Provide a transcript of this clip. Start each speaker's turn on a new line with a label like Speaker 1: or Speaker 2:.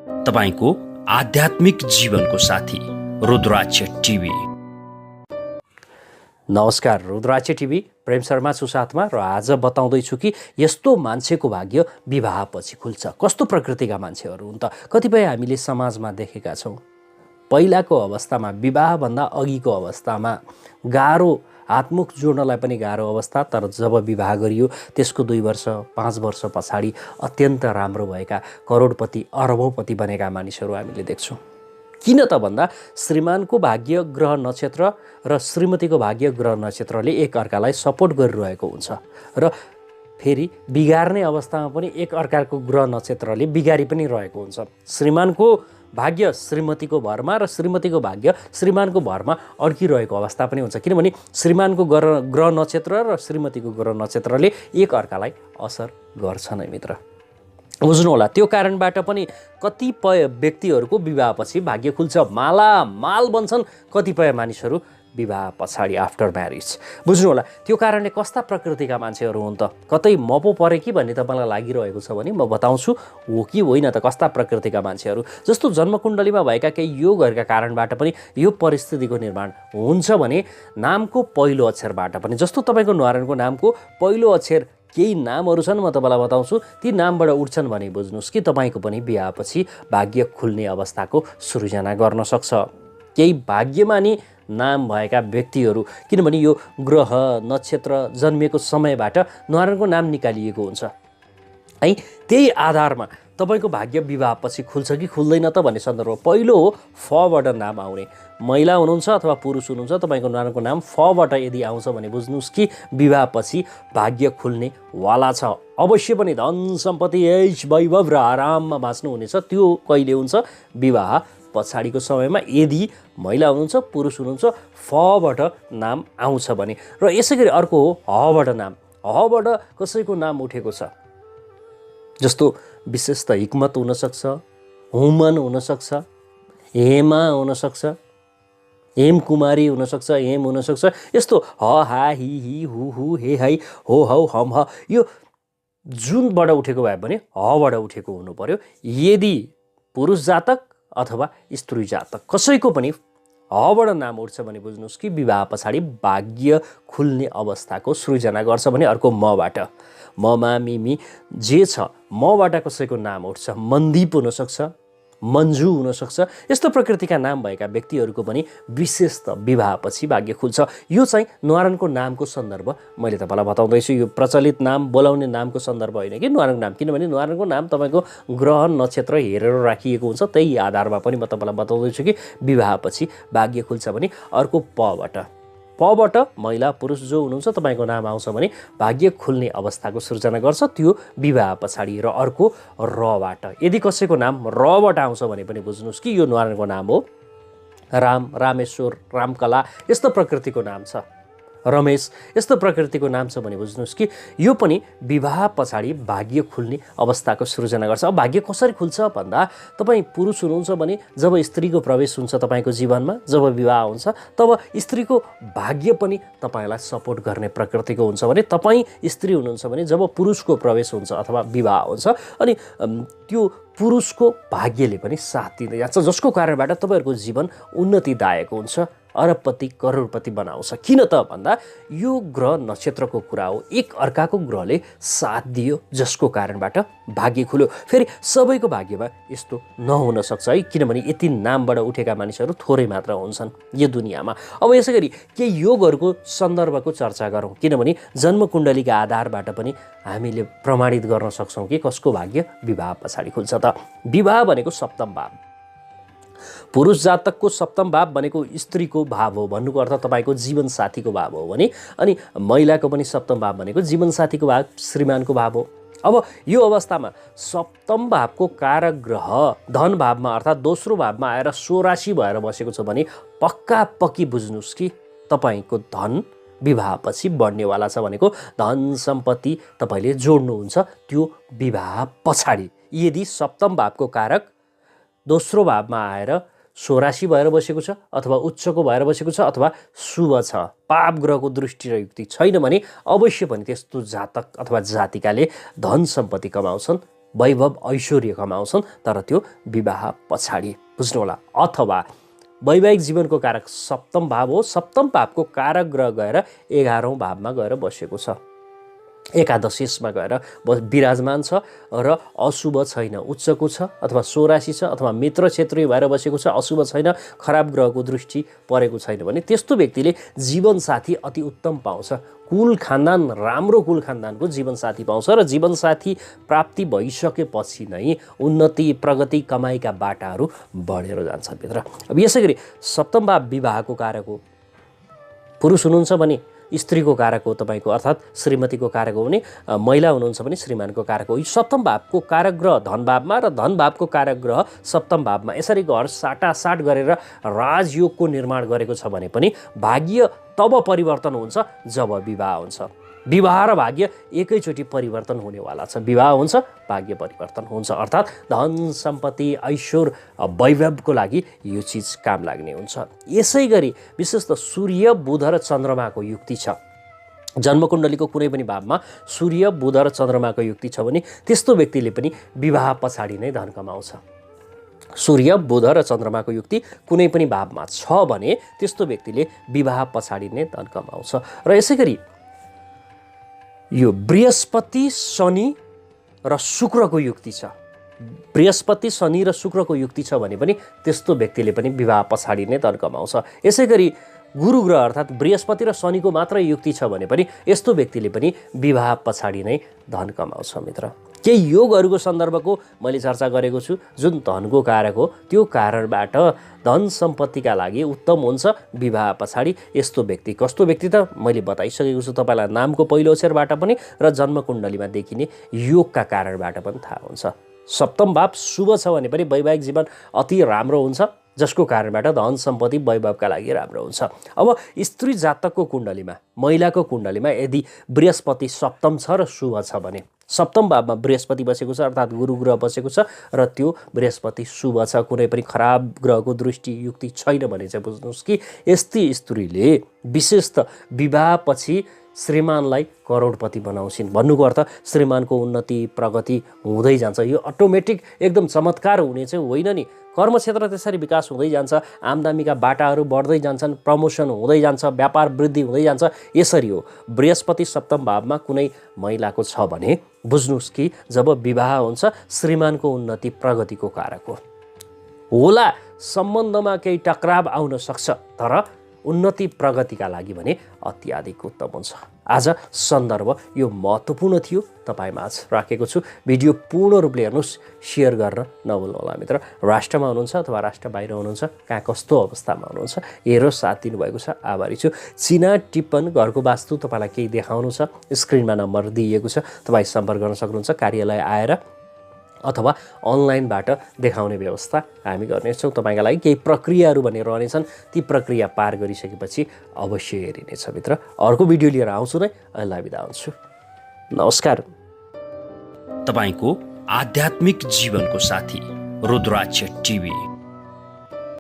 Speaker 1: तपाईको आध्यात्मिक जीवनको साथी रुद्राक्ष टिभी।
Speaker 2: नमस्कार, रुद्राक्ष टिभी प्रेम शर्मा छु साथमा र आज बताउँदैछु कि यस्तो मान्छेको भाग्य विवाहपछि खुल्छ। कस्तो प्रकृतिका मान्छेहरू हुन् त? कतिपय हामीले समाजमा देखेका छौँ। पहिलाको अवस्थामा, विवाहभन्दा अघिको अवस्थामा गाह्रो, हातमुख जोड्नलाई पनि गाह्रो अवस्था, तर जब विवाह गरियो त्यसको 2 वर्ष 5 वर्ष पछाडि अत्यन्त राम्रो भएका करोडपति अरबौँपति बनेका मानिसहरू हामीले देख्छौँ। किन त भन्दा श्रीमानको भाग्य ग्रह नक्षत्र र श्रीमतीको भाग्य ग्रह नक्षत्रले एक अर्कालाई सपोर्ट गरिरहेको हुन्छ र फेरि बिगार्ने अवस्थामा पनि एक अर्काको ग्रह नक्षत्रले बिगारी पनि रहेको हुन्छ। श्रीमानको भाग्य श्रीमतीको भरमा र श्रीमतीको भाग्य श्रीमानको भरमा अड्किरहेको अवस्था पनि हुन्छ, किनभने श्रीमानको ग्रह नक्षत्र र श्रीमतीको ग्रह नक्षत्रले एक अर्कालाई असर गर्छ नै मित्र। बुझ्नु होला, त्यो कारणबाट पनि कतिपय व्यक्तिहरूको विवाहपछि भाग्य खुल्छ, मालामाल बन्छन् कतिपय मानिसहरू विवाह पछाडि आफ्टर म्यारिज। बुझ्नु होला, त्यो कारणले कस्ता प्रकृतिका मान्छेहरू हुन् त? कतै म पो परे कि भन्ने तपाईँलाई लागिरहेको छ भने म बताउँछु हो कि होइन त कस्ता प्रकृतिका मान्छेहरू। जस्तो जन्मकुण्डलीमा भएका केही योगहरूका कारणबाट पनि यो परिस्थितिको निर्माण हुन्छ भने नामको पहिलो अक्षरबाट पनि, जस्तो तपाईँको नारायणको नामको पहिलो अक्षर केही नामहरू छन्, म तपाईँलाई बताउँछु, ती नामबाट उठ्छन् भने बुझ्नुहोस् कि तपाईँको पनि विवाहपछि भाग्य खुल्ने अवस्थाको सृजना गर्न सक्छ। केही भाग्यमानी नाम भएका व्यक्तिहरू, किनभने यो ग्रह नक्षत्र जन्मिएको समयबाट नारायणको नाम निकालिएको हुन्छ है, त्यही आधारमा तपाईँको भाग्य विवाहपछि खुल्छ कि खुल्दैन त भन्ने सन्दर्भ पहिलो हो फबाट नाम आउने। महिला हुनुहुन्छ अथवा पुरुष हुनुहुन्छ, तपाईँको नारायणको नाम फबाट यदि आउँछ भने बुझ्नुहोस् कि विवाहपछि भाग्य खुल्ने वाला छ। अवश्य पनि धन सम्पत्ति ऐश वैभव र आराममा बाँच्नुहुनेछ। त्यो कहिले हुन्छ? विवाह पछाडिको समयमा यदि महिला हुनुहुन्छ पुरुष हुनुहुन्छ फबाट नाम आउँछ भने। र यसै गरी अर्को हो हबाट नाम। हबाट कसैको नाम उठेको छ, जस्तो विशेष त हिक्मत हुनसक्छ, हुमन हुनसक्छ, हेमा हुनसक्छ, हेम कुमारी हुनसक्छ, हेम हुनसक्छ, यस्तो ह हा हि हु हु हे है हो हौ हम ह, यो जुनबाट उठेको भए पनि हबाट उठेको हुनु पर्यो। यदि पुरुष जातक अथवा स्त्री जातक कसैको पनि हबाट नाम उठ्छ भने बुझ्नुहोस् कि विवाह पछाडि भाग्य खुल्ने अवस्थाको सृजना गर्छ। भने अर्को मबाट, ममा मिमी जे छ, मबाट कसैको नाम उठ्छ, मन्दीप हुनसक्छ, मन्जु हुनसक्छ, यस्तो प्रकृतिका नाम भएका व्यक्तिहरूको पनि विशेष त विवाहपछि भाग्य खुल्छ। यो चाहिँ नारायणको नामको सन्दर्भ मैले तपाईँलाई बताउँदैछु। यो प्रचलित नाम बोलाउने नामको सन्दर्भ होइन कि नारायणको नाम, किनभने नारायणको नाम तपाईँको ग्रह नक्षत्र हेरेर राखिएको हुन्छ। त्यही आधारमा पनि म तपाईँलाई बताउँदैछु कि विवाहपछि भाग्य खुल्छ। भने अर्को पबाट महिला पुरुष जो हुनुहुन्छ तपाईँको नाम आउँछ भने भाग्य खुल्ने अवस्थाको सृजना गर्छ, त्यो विवाह पछाडि। र अर्को रबाट, यदि कसैको नाम रबाट आउँछ भने पनि बुझ्नुहोस् कि यो नारायणको नाम हो। राम, रामेश्वर, रामकला यस्तो प्रकृतिको नाम छ, रमेश यस्तो प्रकृतिको नाम छ भने बुझ्नुहोस् कि यो पनि विवाह पछाडि भाग्य खुल्ने अवस्थाको सृजना गर्छ। अब भाग्य कसरी खुल्छ भन्दा, तपाईँ पुरुष हुनुहुन्छ भने जब स्त्रीको प्रवेश हुन्छ तपाईँको जीवनमा, जब विवाह हुन्छ तब स्त्रीको भाग्य पनि तपाईँलाई सपोर्ट गर्ने प्रकृतिको हुन्छ। भने तपाईँ स्त्री हुनुहुन्छ भने जब पुरुषको प्रवेश हुन्छ अथवा विवाह हुन्छ, अनि त्यो पुरुषको भाग्यले पनि साथ दिँदै जान्छ, जसको कारणबाट तपाईँहरूको जीवन उन्नतिदायक हुन्छ, अरबपति करोडपति बनाउँछ। किन त भन्दा यो ग्रह नक्षत्रको कुरा हो, एक अर्काको ग्रहले साथ दियो, जसको कारणबाट भाग्य खुल्यो। फेरि सबैको भाग्यमा यस्तो नहुन सक्छ है, किनभने यति नामबाट उठेका मानिसहरू थोरै मात्र हुन्छन् यो दुनियाँमा। अब यसै गरी केही योगहरूको सन्दर्भको चर्चा गरौँ, किनभने जन्मकुण्डलीका आधारबाट पनि हामीले प्रमाणित गर्न सक्छौँ कि कसको भाग्य विवाह पछाडि खुल्छ त। विवाह भनेको सप्तम भाव, पुरुष जातकको सप्तम भाव भनेको स्त्रीको भाव हो, भन्नुको अर्थ तपाईँको जीवनसाथीको भाव हो भने, अनि महिलाको पनि सप्तम भाव भनेको जीवनसाथीको भाव, श्रीमानको भाव हो। अब यो अवस्थामा सप्तम भावको कारक ग्रह धन भावमा अर्थात् दोस्रो भावमा आएर स्वराशि भएर बसेको छ भने पक्का पक्की बुझ्नुहोस् कि तपाईँको धन विवाहपछि बढ्नेवाला छ। भनेको धन सम्पत्ति तपाईँले जोड्नुहुन्छ त्यो विवाह पछाडि, यदि सप्तम भावको कारक दोस्रो भावमा आएर स्वराशि भएर बसेको छ अथवा उच्चको भएर बसेको छ अथवा शुभ छ, पाप ग्रहको दृष्टि र युक्ति छैन भने अवश्य पनि त्यस्तो जातक अथवा जातिकाले धन सम्पत्ति कमाउँछन्, वैभव ऐश्वर्य कमाउँछन्, तर त्यो विवाह पछाडि, बुझ्नुहोला। अथवा वैवाहिक जीवनको कारक सप्तम भाव हो, सप्तम भावको कारक ग्रह गएर 11औं भावमा गएर बसेको छ, एकादशेषमा गएर विराजमान छ र अशुभ छैन, उच्चको छ अथवा 84 छ अथवा मित्र क्षेत्रीय भएर बसेको छ, अशुभ छैन, खराब ग्रहको दृष्टि परेको छैन भने त्यस्तो व्यक्तिले जीवनसाथी अति उत्तम पाउँछ। कुल खानदान, राम्रो कुल खानदानको जीवनसाथी पाउँछ र जीवनसाथी प्राप्ति भइसकेपछि नै उन्नति, प्रगति, कमाइका बाटाहरू बढेर जान्छन् मित्र। अब यसै गरी सप्तम भाव विवाहको कारक हो। पुरुष हुनुहुन्छ भने स्त्रीको कारक हो तपाईँको, अर्थात् श्रीमतीको कारक हो भने, महिला हुनुहुन्छ भने श्रीमानको कारक हो। यो सप्तम भावको कारक ग्रह धन भावमा र धन भावको कारक ग्रह सप्तम भावमा यसरी घर साटासाट गरेर राजयोगको निर्माण गरेको छ भने पनि भाग्य तब परिवर्तन हुन्छ जब विवाह हुन्छ। विवाह र भाग्य एकैचोटि परिवर्तन हुनेवाला छ। विवाह हुन्छ, भाग्य परिवर्तन हुन्छ, अर्थात् धन सम्पत्ति ऐश्वर्य वैभवको लागि यो चिज काम लाग्ने हुन्छ। यसै गरी विशेष त सूर्य बुध र चन्द्रमाको युक्ति छ। जन्मकुण्डलीको कुनै पनि भावमा सूर्य बुध र चन्द्रमाको युक्ति छ भने त्यस्तो व्यक्तिले पनि विवाह पछाडि नै धन कमाउँछ। सूर्य बुध र चन्द्रमाको युक्ति कुनै पनि भावमा छ भने त्यस्तो व्यक्तिले विवाह पछाडि नै धन कमाउँछ। र यसै गरी यो बृहस्पति शनि र शुक्रको युक्ति छ। बृहस्पति शनि र शुक्रको युक्ति छ भने पनि त्यस्तो व्यक्तिले पनि विवाह पछाडि नै धन कमाउँछ। यसै गरी गुरु ग्रह अर्थात् बृहस्पति र शनिको मात्र युक्ति छ भने पनि यस्तो व्यक्तिले पनि विवाह पछाडि नै धन कमाउँछ मित्र। केही योगहरूको सन्दर्भको मैले चर्चा गरेको छु, जुन धनको कारक हो, त्यो कारणबाट धन सम्पत्तिका लागि उत्तम हुन्छ विवाह पछाडि। यस्तो व्यक्ति कस्तो व्यक्ति त मैले बताइसकेको छु तपाईँलाई, नामको पहिलो अक्षरबाट पनि र जन्मकुण्डलीमा देखिने योगका कारणबाट पनि थाहा हुन्छ। सप्तम भाव शुभ छ भने पनि वैवाहिक जीवन अति राम्रो हुन्छ, जसको कारणबाट धन सम्पत्ति वैभवका लागि राम्रो हुन्छ। अब स्त्री जातकको कुण्डलीमा, महिलाको कुण्डलीमा यदि बृहस्पति सप्तम छ र शुभ छ भने, सप्तम भावमा बृहस्पति बसेको छ अर्थात् गुरु ग्रह बसेको छ र त्यो बृहस्पति शुभ छ, कुनै पनि खराब ग्रहको दृष्टि युक्ति छैन भने चाहिँ बुझ्नुहोस् कि यस्ती स्त्रीले विशेष त विवाहपछि श्रीमानलाई करोडपति बनाउँछिन्। भन्नुको अर्थ श्रीमानको उन्नति प्रगति हुँदै जान्छ। यो अटोमेटिक एकदम चमत्कार हुने चाहिँ होइन नि। कर्मक्षेत्र त्यसरी विकास हुँदै जान्छ, आम्दानीका बाटाहरू बढ्दै जान्छन्, प्रमोसन हुँदै जान्छ, व्यापार वृद्धि हुँदै जान्छ। यसरी हो। बृहस्पति सप्तम भावमा कुनै महिलाको छ भने बुझ्नुहोस् कि जब विवाह हुन्छ श्रीमानको उन्नति प्रगतिको कारक हो। होला सम्बन्धमा केही टकराव आउन सक्छ, तर उन्नति प्रगतिका लागि भने अत्याधिक उत्तम हुन्छ। आज सन्दर्भ यो महत्त्वपूर्ण थियो, तपाईँमाझ राखेको छु। भिडियो पूर्ण रूपले हेर्नुहोस्, सेयर गर्न नभुल्नुहोला मित्र। राष्ट्रमा हुनुहुन्छ अथवा राष्ट्र बाहिर हुनुहुन्छ, कहाँ कस्तो अवस्थामा हुनुहुन्छ, हेरेर साथ दिनुभएको छ, आभारी छु। चिना टिप्पण घरको वास्तु तपाईँलाई केही देखाउनु छ, स्क्रिनमा नम्बर दिइएको छ, तपाईँ सम्पर्क गर्न सक्नुहुन्छ। कार्यालय आएर अथवा अनलाइनबाट देखाउने व्यवस्था हामी गर्नेछौँ। तपाईँका लागि केही प्रक्रियाहरू भने रहनेछन्, ती प्रक्रिया पार गरिसकेपछि अवश्य हेरिनेछ मित्र। अर्को भिडियो लिएर आउँछु नै, अहिले बिदा हुन्छु। नमस्कार।
Speaker 1: तपाईँको आध्यात्मिक जीवनको साथी रुद्राक्ष टिभी।